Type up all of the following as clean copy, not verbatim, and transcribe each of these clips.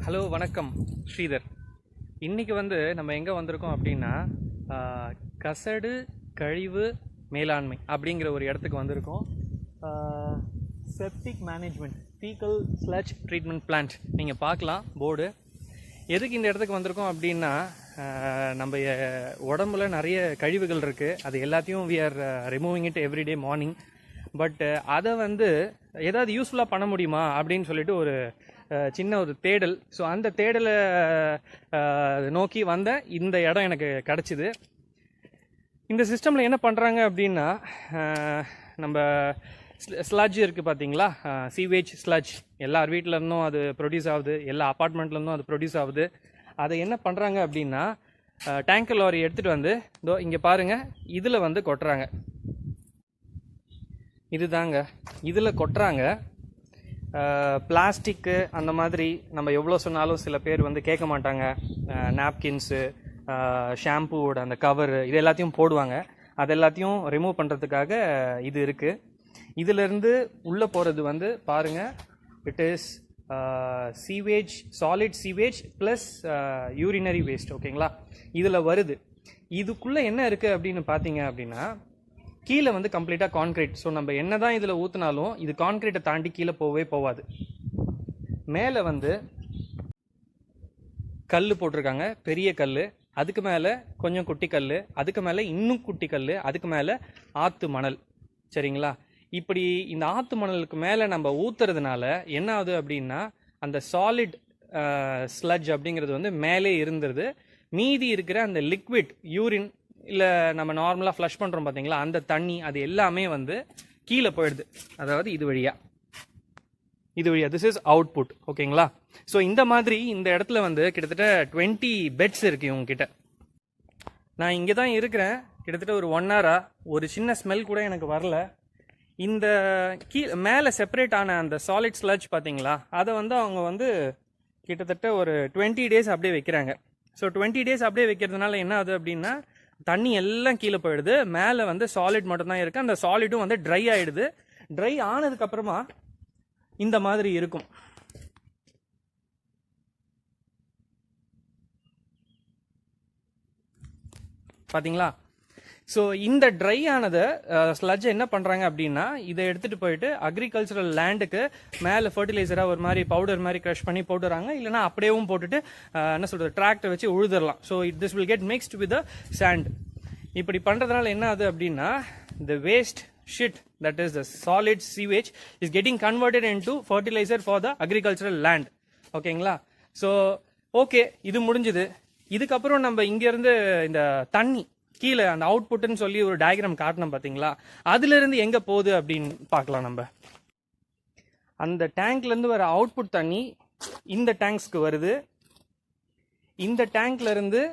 Hello வணக்கம் ஸ்ரீதர். இன்றைக்கி நம்ம எங்கே வந்திருக்கோம் அப்படின்னா கசடு கழிவு மேலாண்மை அப்படிங்கிற ஒரு இடத்துக்கு வந்திருக்கோம். Septic management faecal sludge treatment plant நீங்கள் பார்க்கலாம் போர்டு. எதுக்கு இந்த இடத்துக்கு வந்திருக்கோம் அப்படின்னா நம்ம உடம்புல நிறைய கழிவுகள் இருக்குது. அது எல்லாத்தையும் we are removing it every day morning. But அதை ஏதாவது யூஸ்ஃபுல்லாக பண்ண முடியுமா அப்படின்னு சொல்லிட்டு ஒரு சின்ன ஒரு தேடல். ஸோ அந்த தேடலை நோக்கி வந்த இந்த இடம் எனக்கு கிடச்சிது. இந்த சிஸ்டமில் என்ன பண்ணுறாங்க அப்படின்னா நம்ம ஸ்லட்ஜ் இருக்குது பார்த்தீங்களா, சீவேஜ் ஸ்லட்ஜ் எல்லார் வீட்டில் இருந்தும் அது ப்ரொடியூஸ் ஆகுது, எல்லா அப்பார்ட்மெண்ட்லேருந்தும் அது ப்ரொடியூஸ் ஆகுது. அதை என்ன பண்ணுறாங்க அப்படின்னா டேங்கர் லாரி எடுத்துகிட்டு வந்து இதோ இங்கே பாருங்கள் இதில் கொட்டுறாங்க. இதுதாங்க இதில் கொட்டுறாங்க. பிளாஸ்டிக்கு அந்த மாதிரி நம்ம எவ்வளோ சொன்னாலும் சில பேர் கேட்க மாட்டாங்க. நாப்கின்ஸு, ஷாம்பூவோட அந்த கவரு இது எல்லாத்தையும் போடுவாங்க. அது எல்லாத்தையும் ரிமூவ் பண்ணுறதுக்காக இது இருக்குது. இதிலேருந்து உள்ளே போகிறது பாருங்கள், it is sewage, solid sewage plus urinary waste. ஓகேங்களா, இதில் வருது. இதுக்குள்ளே என்ன இருக்குது அப்படின்னு பார்த்தீங்க அப்படின்னா கீழே கம்ப்ளீட்டாக கான்க்ரீட். ஸோ நம்ம என்ன தான் இதில் ஊற்றினாலும் இது கான்க்ரீட்டை தாண்டி கீழே போகவே போகாது. மேலே கல் போட்டிருக்காங்க, பெரிய கல், அதுக்கு மேலே கொஞ்சம் குட்டி கல், அதுக்கு மேலே இன்னும் குட்டி கல், அதுக்கு மேலே ஆற்று மணல். சரிங்களா, இப்படி இந்த ஆற்று மணலுக்கு மேலே நம்ம ஊற்றுறதுனால என்ன ஆகுது அப்படின்னா அந்த சாலிட் ஸ்லட்ஜ் அப்படிங்கிறது மேலே இருந்துருது. மீதி இருக்கிற அந்த லிக்விட் யூரின் இல்லை நம்ம நார்மலாக ஃப்ளஷ் பண்ணுறோம் பார்த்தீங்களா, அந்த தண்ணி அது எல்லாமே கீழே போயிடுது. அதாவது இது வழியாக திஸ் இஸ் அவுட்புட். ஓகேங்களா, ஸோ இந்த மாதிரி இந்த இடத்துல கிட்டத்தட்ட 20 பெட்ஸ் இருக்குது இவங்ககிட்ட. நான் இங்கே தான் இருக்கிறேன் கிட்டத்தட்ட ஒரு 1 hour. ஒரு சின்ன ஸ்மெல் கூட எனக்கு வரல. இந்த மேலே செப்பரேட் ஆன அந்த சாலிட் ஸ்லட்ஜ் பார்த்தீங்களா, அதை அவங்க கிட்டத்தட்ட ஒரு 20 days அப்படியே வைக்கிறாங்க. ஸோ 20 days அப்படியே வைக்கிறதுனால என்ன ஆகுது அப்படின்னா தண்ணி எல்லாம் கீழே போயிடுது. மேலே சாலிட் மட்டும்தான் இருக்குது. அந்த சாலிடும் ட்ரை ஆகிடுது. ட்ரை ஆனதுக்கப்புறமா இந்த மாதிரி இருக்கும். பார்த்தீங்களா, ஸோ இந்த ட்ரை ஆனதை ஸ்லட்ஜை என்ன பண்ணுறாங்க அப்படின்னா இதை எடுத்துகிட்டு போயிட்டு அக்ரிகல்ச்சரல் லேண்டுக்கு மேலே ஃபர்டிலைசராக ஒரு மாதிரி பவுடர் மாதிரி க்ரஷ் பண்ணி போட்டுறாங்க. இல்லைனா அப்படியேவும் போட்டுட்டு என்ன சொல்கிறது டிராக்டர் வச்சு உழுதுடலாம். So this will get mixed with sand. இப்படி பண்ணுறதுனால என்ன ஆகுது அப்படின்னா the waste shit, that is the solid sewage, is getting converted into fertilizer for the agricultural land. ஓகேங்களா, ஸோ ஓகே, இது முடிஞ்சுது. இதுக்கப்புறம் நம்ம இங்கேருந்து இந்த தண்ணி கீழே அந்த அவுட்புட்னு சொல்லி ஒரு டயக்ராம் காட்டணும் பார்த்தீங்களா, அதுலேருந்து எங்கே போகுது அப்படின்னு பார்க்கலாம். நம்ம அந்த டேங்க்லேருந்து வர அவுட்புட் தண்ணி இந்த டேங்க்ஸ்க்கு வருது. இந்த டேங்க்லேருந்து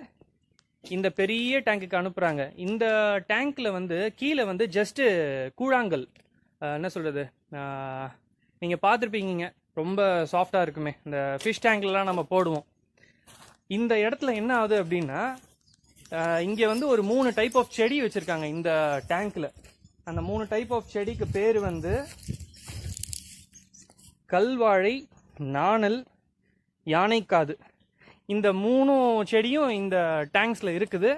இந்த பெரிய டேங்க்குக்கு அனுப்புகிறாங்க. இந்த டேங்க்கில் கீழே ஜஸ்ட்டு கூழாங்கல், என்ன சொல்கிறது, நீங்கள் பார்த்துருப்பீங்க, ரொம்ப சாஃப்டாக இருக்குமே, இந்த ஃபிஷ் டேங்க்லலாம் நம்ம போடுவோம். இந்த இடத்துல என்ன ஆகுது அப்படின்னா இங்கே ஒரு 3 டைப் ஆஃப் செடி வச்சுருக்காங்க இந்த டேங்க்கில். அந்த 3 டைப் ஆஃப் செடிக்கு பேர் கல்வாழை, நாணல், யானைக்காது. இந்த 3 செடியும் இந்த டேங்க்ஸில் இருக்குது.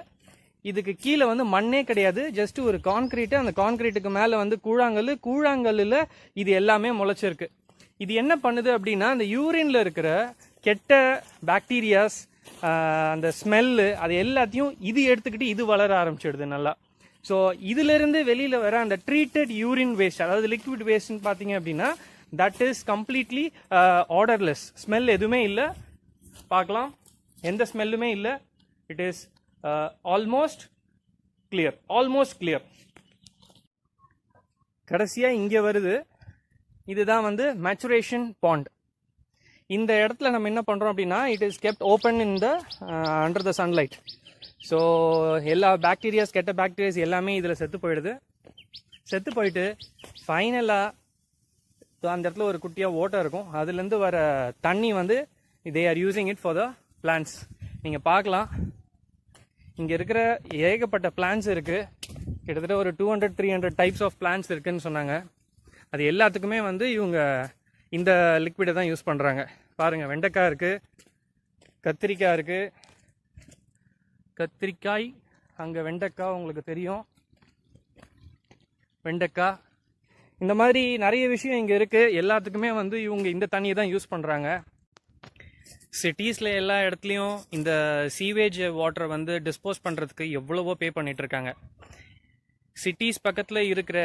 இதுக்கு கீழே மண்ணே கிடையாது, ஜஸ்ட் ஒரு கான்க்ரீட்டு. அந்த கான்க்ரீட்டுக்கு மேலே கூழாங்கல்லில் இது எல்லாமே முளைச்சிருக்கு. இது என்ன பண்ணுது அப்படின்னா அந்த யூரின்ல இருக்கிற கெட்ட பாக்டீரியாஸ், அந்த ஸ்மெல்லு, அது எல்லாத்தையும் இது எடுத்துக்கிட்டு இது வளர ஆரம்பிச்சிடுது நல்லா. ஸோ இதிலிருந்து வெளியில் வர அந்த ட்ரீட்டட் யூரின் வேஸ்ட், அதாவது லிக்விட் வேஸ்ட்னு பார்த்தீங்க அப்படின்னா that is completely odourless. Smell எதுவுமே இல்லை, பார்க்கலாம், எந்த ஸ்மெல்லுமே இல்லை. It is almost clear. கடைசியாக இங்கே வருது, இதுதான் மேச்சுரேஷன் பாண்ட். இந்த இடத்துல நம்ம என்ன பண்ணுறோம் அப்படின்னா it is kept open in the under the sunlight. So எல்லா பாக்டீரியாஸ், கெட்ட பாக்டீரியாஸ் எல்லாமே இதில் செத்து போயிட்டு ஃபைனலாக அந்த இடத்துல ஒரு குட்டியாக ஓட்டை இருக்கும். அதுலேருந்து வர தண்ணி they are using it for the plants. நீங்கள் பார்க்கலாம், இங்கே இருக்கிற ஏகப்பட்ட பிளான்ஸ் இருக்குது. கிட்டத்தட்ட ஒரு 200-300 டைப்ஸ் ஆஃப் பிளான்ஸ் இருக்குதுன்னு சொன்னாங்க. அது எல்லாத்துக்குமே இவங்க இந்த லிக்விடை தான் யூஸ் பண்ணுறாங்க. பாருங்கள், வெண்டைக்காய் இருக்குது, கத்திரிக்காய் இருக்குது, கத்திரிக்காய், அங்கே வெண்டைக்காய் உங்களுக்கு தெரியும், வெண்டைக்காய். இந்த மாதிரி நிறைய விஷயம் இங்கே இருக்குது. எல்லாத்துக்குமே வந்து இவங்க இந்த தண்ணியை தான் யூஸ் பண்ணுறாங்க. சிட்டிஸில் எல்லா இடத்துலையும் இந்த சீவேஜ் வாட்டரை வந்து டிஸ்போஸ் பண்ணுறதுக்கு எவ்வளவோ பே பண்ணிகிட்ருக்காங்க. சிட்டிஸ் பக்கத்தில் இருக்கிற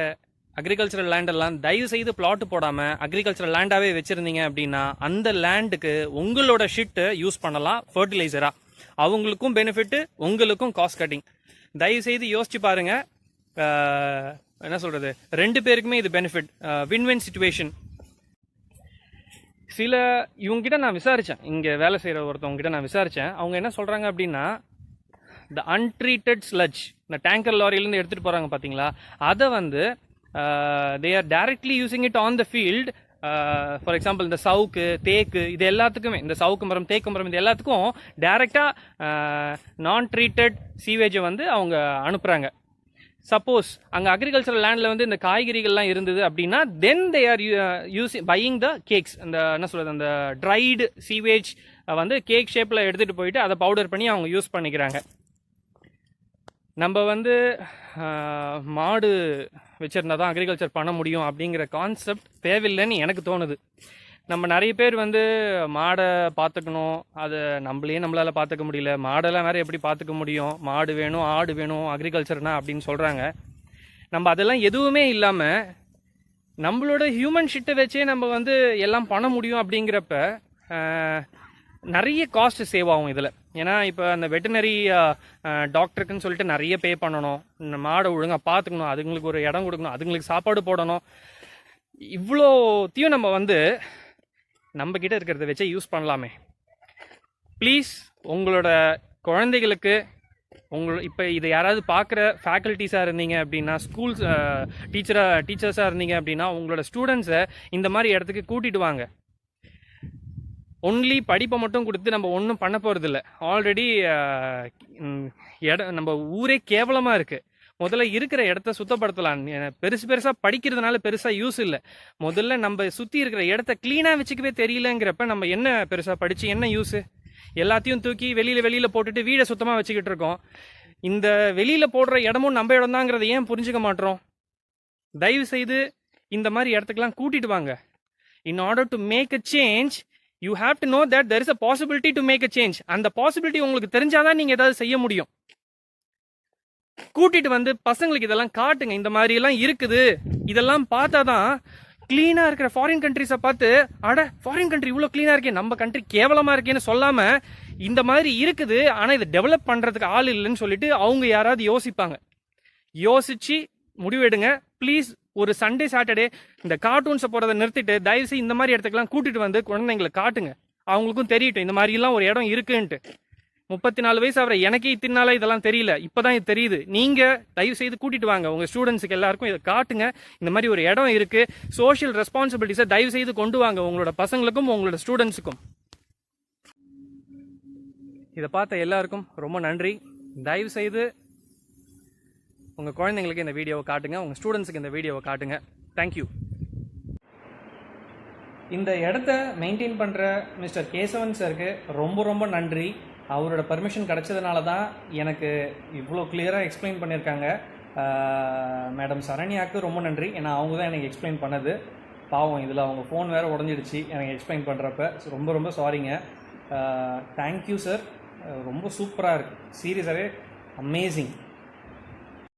அக்ரிகல்ச்சரல் லேண்டெல்லாம் தயவு செய்து பிளாட் போடாமல் அக்ரிகல்ச்சரல் லேண்டாகவே வச்சுருந்தீங்க அப்படின்னா அந்த லேண்டுக்கு உங்களோட ஷிட்டு யூஸ் பண்ணலாம் ஃபர்டிலைசராக. அவங்களுக்கும் பெனிஃபிட்டு, உங்களுக்கும் காஸ்ட் கட்டிங். தயவு செய்து யோசிச்சு பாருங்கள். என்ன சொல்கிறது, ரெண்டு பேருக்குமே இது பெனிஃபிட், வின்-வின் சிச்சுவேஷன். சில இவங்ககிட்ட நான் விசாரித்தேன், இங்கே வேலை செய்கிற ஒருத்தவங்ககிட்ட நான் விசாரித்தேன். அவங்க என்ன சொல்கிறாங்க அப்படின்னா, இந்த அன்ட்ரீட்டட் ஸ்லட்ஜ், இந்த டேங்கர் லாரியிலேருந்து எடுத்துகிட்டு போகிறாங்க பார்த்தீங்களா, அதை வந்து they are directly using it on the field. For example இந்த சவுக்கு, தேக்கு, இது எல்லாத்துக்குமே, இந்த சவுக்கு மரம், தேக்கு மரம், இது எல்லாத்துக்கும் டைரெக்டாக நான் ட்ரீட்டட் சீவேஜை வந்து அவங்க அனுப்புகிறாங்க. சப்போஸ் அங்கே அக்ரிகல்ச்சரல் லேண்டில் வந்து இந்த காய்கறிகள்லாம் இருந்தது அப்படின்னா then they are buying the cakes. அந்த என்ன சொல்கிறது, அந்த ட்ரைடு சீவேஜ் வந்து கேக் ஷேப்பில் எடுத்துகிட்டு போயிட்டு அதை பவுடர் பண்ணி அவங்க யூஸ் பண்ணிக்கிறாங்க. நம்ம வந்து மாடு வச்சுருந்தா தான் அக்ரிகல்ச்சர் பண்ண முடியும் அப்படிங்கிற கான்செப்ட் தேவையில்லைன்னு எனக்கு தோணுது. நம்ம நிறைய பேர் வந்து மாடை பார்த்துக்கணும், அதை நம்மளால் பார்த்துக்க முடியல, மாடெல்லாம் வேறு எப்படி பார்த்துக்க முடியும், மாடு வேணும், ஆடு வேணும் அக்ரிகல்ச்சர்னா அப்படின்னு சொல்கிறாங்க. நம்ம அதெல்லாம் எதுவுமே இல்லாமல் நம்மளோட ஹியூமன் ஷிட்டை வச்சே நம்ம வந்து எல்லாம் பண்ண முடியும். அப்படிங்கிறப்ப நிறைய காஸ்ட் சேவ் ஆகும் இதில். ஏன்னா இப்போ அந்த வெட்டினரி டாக்டருக்குன்னு சொல்லிட்டு நிறைய பே பண்ணணும், இந்த மாடை ஒழுங்காக பார்த்துக்கணும், அதுங்களுக்கு ஒரு இடம் கொடுக்கணும், அதுங்களுக்கு சாப்பாடு போடணும். இவ்வளோத்தையும் நம்ம வந்து நம்மக்கிட்ட இருக்கிறத வச்சே யூஸ் பண்ணலாமே. ப்ளீஸ் உங்களோட குழந்தைகளுக்கு இப்போ இதை யாராவது பார்க்குற ஃபேக்கல்ட்டிஸாக இருந்தீங்க அப்படின்னா, ஸ்கூல்ஸ் டீச்சர்ஸாக இருந்தீங்க அப்படின்னா உங்களோட ஸ்டூடெண்ட்ஸை இந்த மாதிரி இடத்துக்கு கூட்டிகிட்டு வாங்க. ஒன்லி படிப்பை மட்டும் கொடுத்து நம்ம ஒன்றும் பண்ண போகிறதில்ல. ஆல்ரெடி நம்ம ஊரே கேவலமாக இருக்குது. முதல்ல இருக்கிற இடத்த சுத்தப்படுத்தலாம். பெருசாக படிக்கிறதுனால பெருசாக யூஸ் இல்லை. முதல்ல நம்ம சுற்றி இருக்கிற இடத்த க்ளீனாக வச்சுக்கவே தெரியலங்கிறப்ப நம்ம என்ன பெருசாக படித்து என்ன யூஸு? எல்லாத்தையும் தூக்கி வெளியில் போட்டுட்டு வீடை சுத்தமாக வச்சுக்கிட்டு இருக்கோம். இந்த வெளியில் போடுற இடமும் நம்ம இடம் தாங்கிறத ஏன் புரிஞ்சுக்க மாட்டோம்? தயவு செய்து இந்த மாதிரி இடத்துக்கெல்லாம் கூட்டிட்டு வாங்க. In order to make a change you have to know that there is a possibility to make a change. அந்த பாசிபிலிட்டி உங்களுக்கு தெரிஞ்சாதான் நீங்கள் ஏதாவது செய்ய முடியும். கூட்டிட்டு வந்து பசங்களுக்கு இதெல்லாம் காட்டுங்க. இந்த மாதிரி எல்லாம் இருக்குது, இதெல்லாம் பார்த்தாதான் கிளீனா இருக்கிற ஃபாரின் கண்ட்ரிஸை பார்த்து அட ஃபாரின் கண்ட்ரி இவ்வளோ கிளீனா இருக்கே, நம்ம கண்ட்ரி கேவலமா இருக்கேன்னு சொல்லாம இந்த மாதிரி இருக்குது ஆனா இதை டெவலப் பண்றதுக்கு ஆள் இல்லைன்னு சொல்லிட்டு அவங்க யாராவது யோசிப்பாங்க. யோசிச்சு முடிவெடுங்க ப்ளீஸ். ஒரு சண்டே சாட்டர்டே இந்த கார்ட்டூன்ஸை போறதை நிறுத்திட்டு தயவுசெய்து இந்த மாதிரி இடத்துக்குலாம் கூட்டிட்டு வந்து குழந்தைங்களை காட்டுங்க. அவங்களுக்கும் தெரியட்டும் இந்த மாதிரி எல்லாம் ஒரு இடம் இருக்குன்ட்டு. 34 வயசு ஆகிற எனக்கே இத்தினால இதெல்லாம் தெரியல, இப்போதான் இது தெரியுது. நீங்கள் தயவு செய்து கூட்டிட்டு வாங்க, உங்கள் ஸ்டூடெண்ட்ஸுக்கு எல்லாருக்கும் இதை காட்டுங்க. இந்த மாதிரி ஒரு இடம் இருக்குது, சோஷியல் ரெஸ்பான்சிபிலிட்டிஸை தயவு செய்து கொண்டு வாங்க உங்களோட பசங்களுக்கும் உங்களோட ஸ்டூடெண்ட்ஸுக்கும். இதை பார்த்த எல்லாருக்கும் ரொம்ப நன்றி. தயவு செய்து உங்கள் குழந்தைங்களுக்கு இந்த வீடியோவை காட்டுங்க, உங்கள் ஸ்டூடெண்ட்ஸுக்கு இந்த வீடியோவை காட்டுங்க. தேங்க்யூ. இந்த இடத்த மெயின்டைன் பண்ணுற மிஸ்டர் கேசவன் சாருக்கு ரொம்ப ரொம்ப நன்றி. அவரோட பர்மிஷன் கிடச்சதுனால தான் எனக்கு இவ்வளோ கிளியராக எக்ஸ்பிளைன் பண்ணியிருக்காங்க. மேடம் சரண்யாவுக்கு ரொம்ப நன்றி, ஏன்னா அவங்க தான் எனக்கு எக்ஸ்பிளைன் பண்ணது. பாவம் இதில் அவங்க ஃபோன் வேறு உடஞ்சிடுச்சு எனக்கு எக்ஸ்பிளைன் பண்ணுறப்ப. ரொம்ப ரொம்ப சாரிங்க. தேங்க்யூ சார், ரொம்ப சூப்பராக இருக்குது, சீரியஸாகவே அமேசிங்.